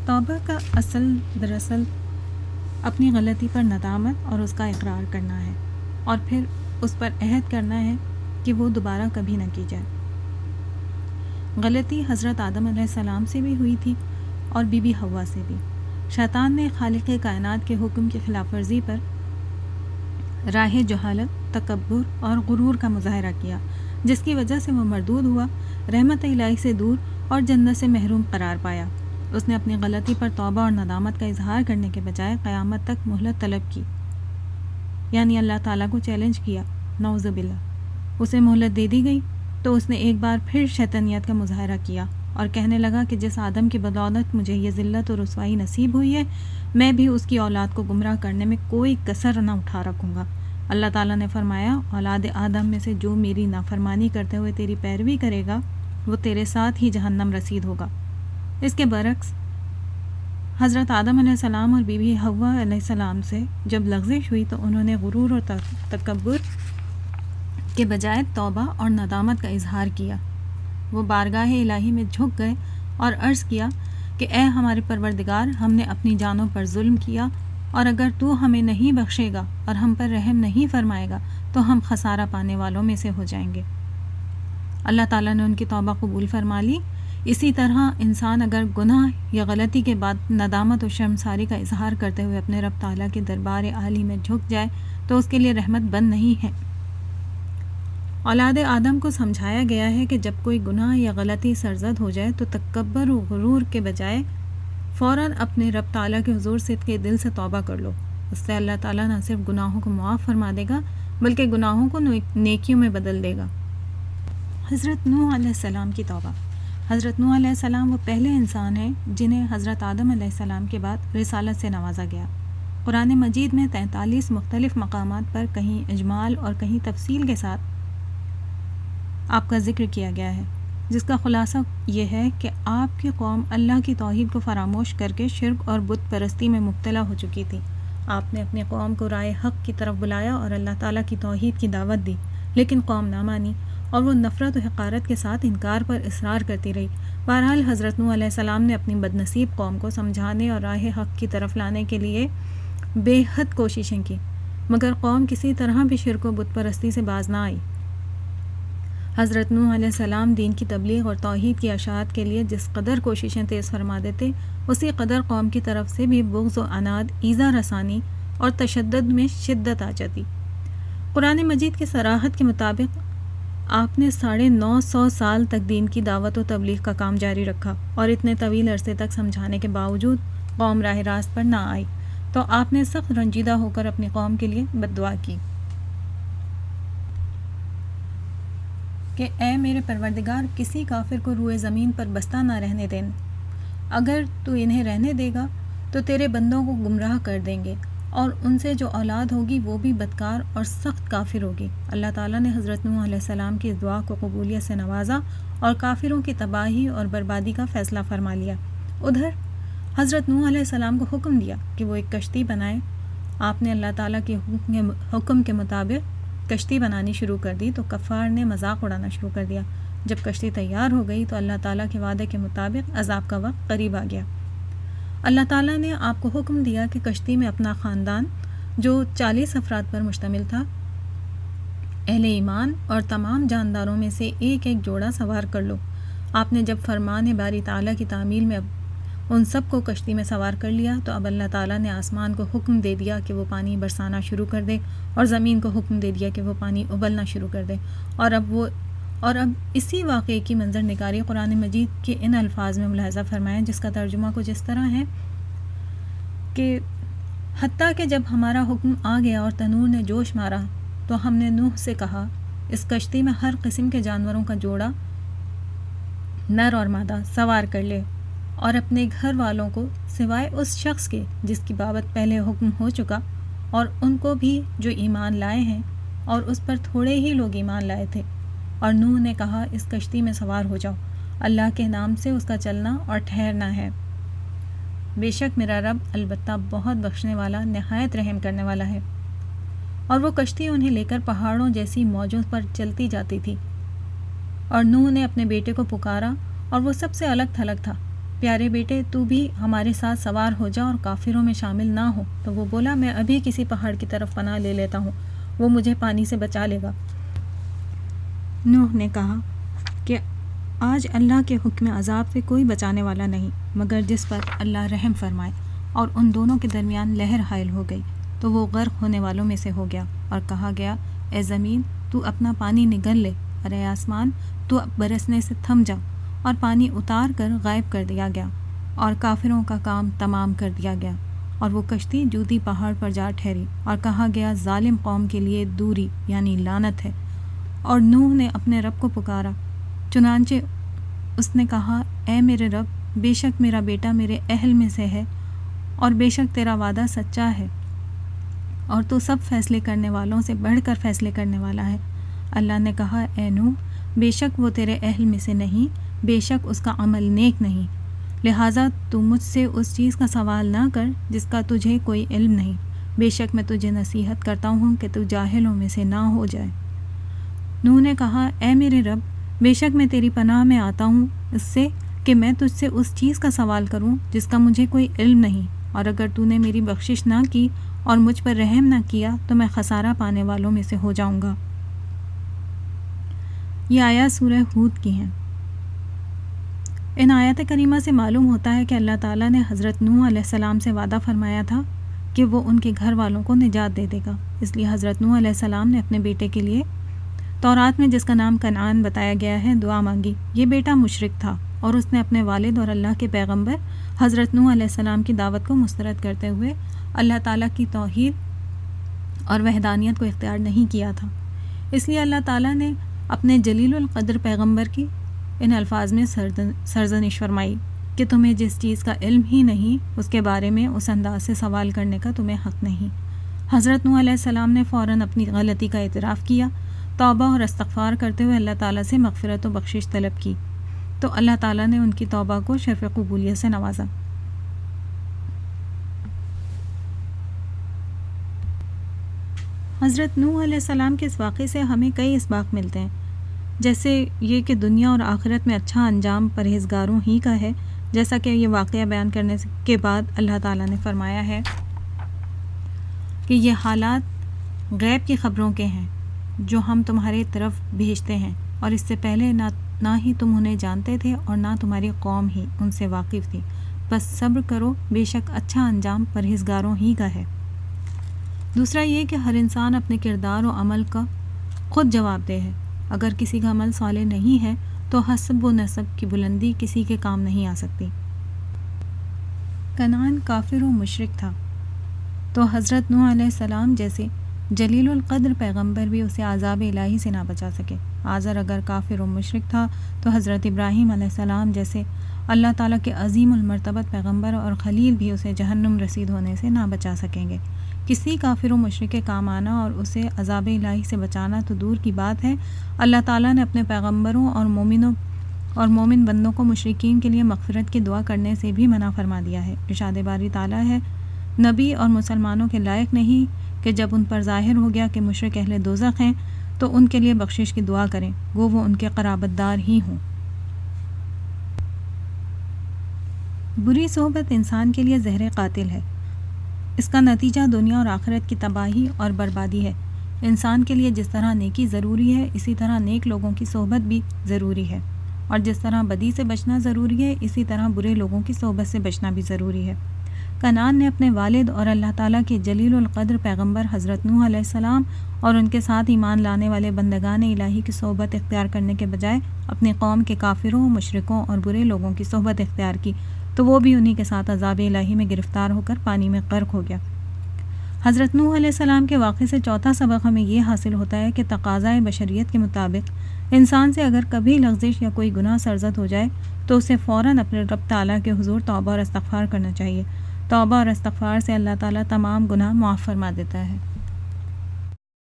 توبہ کا اصل دراصل اپنی غلطی پر ندامت اور اس کا اقرار کرنا ہے، اور پھر اس پر عہد کرنا ہے کہ وہ دوبارہ کبھی نہ کی جائے۔ غلطی حضرت آدم علیہ السلام سے بھی ہوئی تھی اور بی بی حوا سے بھی۔ شیطان نے خالق کائنات کے حکم کی خلاف ورزی پر راہ جہالت، تکبر اور غرور کا مظاہرہ کیا، جس کی وجہ سے وہ مردود ہوا، رحمت الہی سے دور اور جنت سے محروم قرار پایا۔ اس نے اپنی غلطی پر توبہ اور ندامت کا اظہار کرنے کے بجائے قیامت تک مہلت طلب کی، یعنی اللہ تعالیٰ کو چیلنج کیا۔ نعوذ باللہ۔ اسے مہلت دے دی گئی تو اس نے ایک بار پھر شیطانیت کا مظاہرہ کیا اور کہنے لگا کہ جس آدم کی بدولت مجھے یہ ذلت اور رسوائی نصیب ہوئی ہے، میں بھی اس کی اولاد کو گمراہ کرنے میں کوئی کسر نہ اٹھا رکھوں گا۔ اللہ تعالیٰ نے فرمایا، اولاد آدم میں سے جو میری نافرمانی کرتے ہوئے تیری پیروی کرے گا وہ تیرے ساتھ ہی جہنم رسید ہوگا۔ اس کے برعکس حضرت آدم علیہ السلام اور بی بی حوا علیہ السلام سے جب لغزش ہوئی تو انہوں نے غرور اور تکبر کے بجائے توبہ اور ندامت کا اظہار کیا۔ وہ بارگاہ الہی میں جھک گئے اور عرض کیا کہ اے ہمارے پروردگار، ہم نے اپنی جانوں پر ظلم کیا، اور اگر تو ہمیں نہیں بخشے گا اور ہم پر رحم نہیں فرمائے گا تو ہم خسارہ پانے والوں میں سے ہو جائیں گے۔ اللہ تعالیٰ نے ان کی توبہ قبول فرما لی۔ اسی طرح انسان اگر گناہ یا غلطی کے بعد ندامت و شرمساری کا اظہار کرتے ہوئے اپنے رب تعالیٰ کے دربار عالی میں جھک جائے تو اس کے لیے رحمت بند نہیں ہے۔ اولاد آدم کو سمجھایا گیا ہے کہ جب کوئی گناہ یا غلطی سرزد ہو جائے تو تکبر و غرور کے بجائے فوراً اپنے رب تعالیٰ کے حضور صدق کے دل سے توبہ کر لو۔ اس سے اللہ تعالیٰ نہ صرف گناہوں کو معاف فرما دے گا بلکہ گناہوں کو نیکیوں میں بدل دے گا۔ حضرت نوح علیہ السلام کی توبہ۔ حضرت نوح علیہ السلام وہ پہلے انسان ہیں جنہیں حضرت آدم علیہ السلام کے بعد رسالت سے نوازا گیا۔ قرآن مجید میں 43 مختلف مقامات پر کہیں اجمال اور کہیں تفصیل کے ساتھ آپ کا ذکر کیا گیا ہے، جس کا خلاصہ یہ ہے کہ آپ کی قوم اللہ کی توحید کو فراموش کر کے شرک اور بت پرستی میں مبتلا ہو چکی تھی۔ آپ نے اپنی قوم کو رائے حق کی طرف بلایا اور اللہ تعالیٰ کی توحید کی دعوت دی، لیکن قوم نہ مانی اور وہ نفرت و حقارت کے ساتھ انکار پر اصرار کرتی رہی۔ بہرحال حضرت نوح علیہ السلام نے اپنی بدنصیب قوم کو سمجھانے اور راہ حق کی طرف لانے کے لیے بے حد کوششیں کی، مگر قوم کسی طرح بھی شرک و بت پرستی سے باز نہ آئی۔ حضرت نوح علیہ السلام دین کی تبلیغ اور توحید کی اشاعت کے لیے جس قدر کوششیں تیز فرما دیتے، اسی قدر قوم کی طرف سے بھی بغض و عناد، ایذا رسانی اور تشدد میں شدت آ جاتی۔ قرآن مجید کی صراحت کے مطابق آپ نے 950 سال تک دین کی دعوت و تبلیغ کا کام جاری رکھا، اور اتنے طویل عرصے تک سمجھانے کے باوجود قوم راہ راست پر نہ آئی تو آپ نے سخت رنجیدہ ہو کر اپنی قوم کے لیے بد دعا کی کہ اے میرے پروردگار، کسی کافر کو روئے زمین پر بستہ نہ رہنے دیں، اگر تو انہیں رہنے دے گا تو تیرے بندوں کو گمراہ کر دیں گے، اور ان سے جو اولاد ہوگی وہ بھی بدکار اور سخت کافر ہوگی۔ اللہ تعالیٰ نے حضرت نوح علیہ السلام کی اس دعا کو قبولیت سے نوازا اور کافروں کی تباہی اور بربادی کا فیصلہ فرما لیا۔ ادھر حضرت نوح علیہ السلام کو حکم دیا کہ وہ ایک کشتی بنائیں۔ آپ نے اللہ تعالیٰ کے حکم کے مطابق کشتی بنانی شروع کر دی تو کفار نے مذاق اڑانا شروع کر دیا۔ جب کشتی تیار ہو گئی تو اللہ تعالیٰ کے وعدے کے مطابق عذاب کا وقت قریب آ گیا۔ اللہ تعالیٰ نے آپ کو حکم دیا کہ کشتی میں اپنا خاندان جو 40 افراد پر مشتمل تھا، اہل ایمان اور تمام جانداروں میں سے ایک ایک جوڑا سوار کر لو۔ آپ نے جب فرمان باری تعالیٰ کی تعمیل میں ان سب کو کشتی میں سوار کر لیا تو اب اللہ تعالیٰ نے آسمان کو حکم دے دیا کہ وہ پانی برسانا شروع کر دے، اور زمین کو حکم دے دیا کہ وہ پانی ابلنا شروع کر دے۔ اور اب اسی واقعے کی منظر نگاری قرآن مجید کے ان الفاظ میں ملاحظہ فرمائیں، جس کا ترجمہ کچھ اس طرح ہے کہ حتیٰ کہ جب ہمارا حکم آ گیا اور تنور نے جوش مارا تو ہم نے نوح سے کہا، اس کشتی میں ہر قسم کے جانوروں کا جوڑا، نر اور مادہ، سوار کر لے، اور اپنے گھر والوں کو سوائے اس شخص کے جس کی بابت پہلے حکم ہو چکا، اور ان کو بھی جو ایمان لائے ہیں، اور اس پر تھوڑے ہی لوگ ایمان لائے تھے۔ اور نوح نے کہا، اس کشتی میں سوار ہو جاؤ، اللہ کے نام سے اس کا چلنا اور ٹھہرنا ہے، بے شک میرا رب البتہ بہت بخشنے والا، نہایت رحم کرنے والا ہے۔ اور وہ کشتی انہیں لے کر پہاڑوں جیسی موجوں پر چلتی جاتی تھی، اور نوح نے اپنے بیٹے کو پکارا اور وہ سب سے الگ تھلگ تھا۔ پیارے بیٹے تو بھی ہمارے ساتھ سوار ہو جا اور کافروں میں شامل نہ ہو۔ تو وہ بولا میں ابھی کسی پہاڑ کی طرف پناہ لے لیتا ہوں، وہ مجھے پانی سے بچا لے گا۔ نوح نے کہا کہ آج اللہ کے حکم عذاب سے کوئی بچانے والا نہیں مگر جس پر اللہ رحم فرمائے، اور ان دونوں کے درمیان لہر حائل ہو گئی تو وہ غرق ہونے والوں میں سے ہو گیا، اور کہا گیا اے زمین تو اپنا پانی نگل لے، اور اے آسمان تو برسنے سے تھم جا، اور پانی اتار کر غائب کر دیا گیا، اور کافروں کا کام تمام کر دیا گیا، اور وہ کشتی جوتی پہاڑ پر جا ٹھہری، اور کہا گیا ظالم قوم کے لیے دوری یعنی لعنت ہے۔ اور نوح نے اپنے رب کو پکارا، چنانچہ اس نے کہا اے میرے رب، بے شک میرا بیٹا میرے اہل میں سے ہے، اور بے شک تیرا وعدہ سچا ہے، اور تو سب فیصلے کرنے والوں سے بڑھ کر فیصلے کرنے والا ہے۔ اللہ نے کہا اے نوح، بے شک وہ تیرے اہل میں سے نہیں، بے شک اس کا عمل نیک نہیں، لہٰذا تو مجھ سے اس چیز کا سوال نہ کر جس کا تجھے کوئی علم نہیں، بے شک میں تجھے نصیحت کرتا ہوں کہ تو جاہلوں میں سے نہ ہو جائے۔ نوح نے کہا اے میرے رب، بے شک میں تیری پناہ میں آتا ہوں اس سے کہ میں تجھ سے اس چیز کا سوال کروں جس کا مجھے کوئی علم نہیں، اور اگر تو نے میری بخشش نہ کی اور مجھ پر رحم نہ کیا تو میں خسارہ پانے والوں میں سے ہو جاؤں گا۔ یہ آیات سورہ ہود کی ہیں۔ ان آیات کریمہ سے معلوم ہوتا ہے کہ اللہ تعالیٰ نے حضرت نوح علیہ السلام سے وعدہ فرمایا تھا کہ وہ ان کے گھر والوں کو نجات دے دے گا، اس لیے حضرت نوح علیہ السلام نے اپنے بیٹے کے لیے تورات میں جس کا نام کنعان بتایا گیا ہے دعا مانگی۔ یہ بیٹا مشرک تھا اور اس نے اپنے والد اور اللہ کے پیغمبر حضرت نوح علیہ السلام کی دعوت کو مسترد کرتے ہوئے اللہ تعالیٰ کی توحید اور وحدانیت کو اختیار نہیں کیا تھا، اس لیے اللہ تعالیٰ نے اپنے جلیل القدر پیغمبر کی ان الفاظ میں سرزنش فرمائی کہ تمہیں جس چیز کا علم ہی نہیں اس کے بارے میں اس انداز سے سوال کرنے کا تمہیں حق نہیں۔ حضرت نوح علیہ السلام نے فوراً اپنی غلطی کا اعتراف کیا، توبہ اور استغفار کرتے ہوئے اللہ تعالیٰ سے مغفرت و بخشش طلب کی، تو اللہ تعالیٰ نے ان کی توبہ کو شرف قبولیت سے نوازا۔ حضرت نوح علیہ السلام کے اس واقعے سے ہمیں کئی اسباق ملتے ہیں، جیسے یہ کہ دنیا اور آخرت میں اچھا انجام پرہیزگاروں ہی کا ہے، جیسا کہ یہ واقعہ بیان کرنے کے بعد اللہ تعالیٰ نے فرمایا ہے کہ یہ حالات غیب کی خبروں کے ہیں جو ہم تمہارے طرف بھیجتے ہیں، اور اس سے پہلے نہ ہی تم انہیں جانتے تھے اور نہ تمہاری قوم ہی ان سے واقف تھی، بس صبر کرو، بے شک اچھا انجام پرہیزگاروں ہی کا ہے۔ دوسرا یہ کہ ہر انسان اپنے کردار و عمل کا خود جواب دہ ہے، اگر کسی کا عمل صالح نہیں ہے تو حسب و نسب کی بلندی کسی کے کام نہیں آ سکتی۔ کنعان کافر و مشرک تھا تو حضرت نوح علیہ السلام جیسے جلیل القدر پیغمبر بھی اسے عذاب الہی سے نہ بچا سکے۔ آزر اگر کافر و مشرک تھا تو حضرت ابراہیم علیہ السلام جیسے اللہ تعالیٰ کے عظیم المرتبت پیغمبر اور خلیل بھی اسے جہنم رسید ہونے سے نہ بچا سکیں گے۔ کسی کافر و مشرک کے کام آنا اور اسے عذاب الہی سے بچانا تو دور کی بات ہے، اللہ تعالیٰ نے اپنے پیغمبروں اور مومن بندوں کو مشرکین کے لیے مغفرت کی دعا کرنے سے بھی منع فرما دیا ہے۔ ارشاد باری تعالیٰ ہے، نبی اور مسلمانوں کے لائق نہیں کہ جب ان پر ظاہر ہو گیا کہ مشرک اہل دوزخ ہیں تو ان کے لیے بخشش کی دعا کریں، گو وہ ان کے قرابت دار ہی ہوں۔ بری صحبت انسان کے لیے زہر قاتل ہے، اس کا نتیجہ دنیا اور آخرت کی تباہی اور بربادی ہے۔ انسان کے لیے جس طرح نیکی ضروری ہے اسی طرح نیک لوگوں کی صحبت بھی ضروری ہے، اور جس طرح بدی سے بچنا ضروری ہے اسی طرح برے لوگوں کی صحبت سے بچنا بھی ضروری ہے۔ کنعان نے اپنے والد اور اللہ تعالیٰ کے جلیل القدر پیغمبر حضرت نوح علیہ السلام اور ان کے ساتھ ایمان لانے والے بندگان الہی کی صحبت اختیار کرنے کے بجائے اپنی قوم کے کافروں، مشرکوں اور برے لوگوں کی صحبت اختیار کی، تو وہ بھی انہی کے ساتھ عذاب الہی میں گرفتار ہو کر پانی میں غرق ہو گیا۔ حضرت نوح علیہ السلام کے واقعے سے چوتھا سبق ہمیں یہ حاصل ہوتا ہے کہ تقاضۂ بشریت کے مطابق انسان سے اگر کبھی لغزش یا کوئی گناہ سرزد ہو جائے تو اسے فوراً اپنے رب تعالیٰ کے حضور توبہ اور استغفار کرنا چاہیے۔ توبہ اور استغفار سے اللہ تعالیٰ تمام گناہ معاف فرما دیتا ہے۔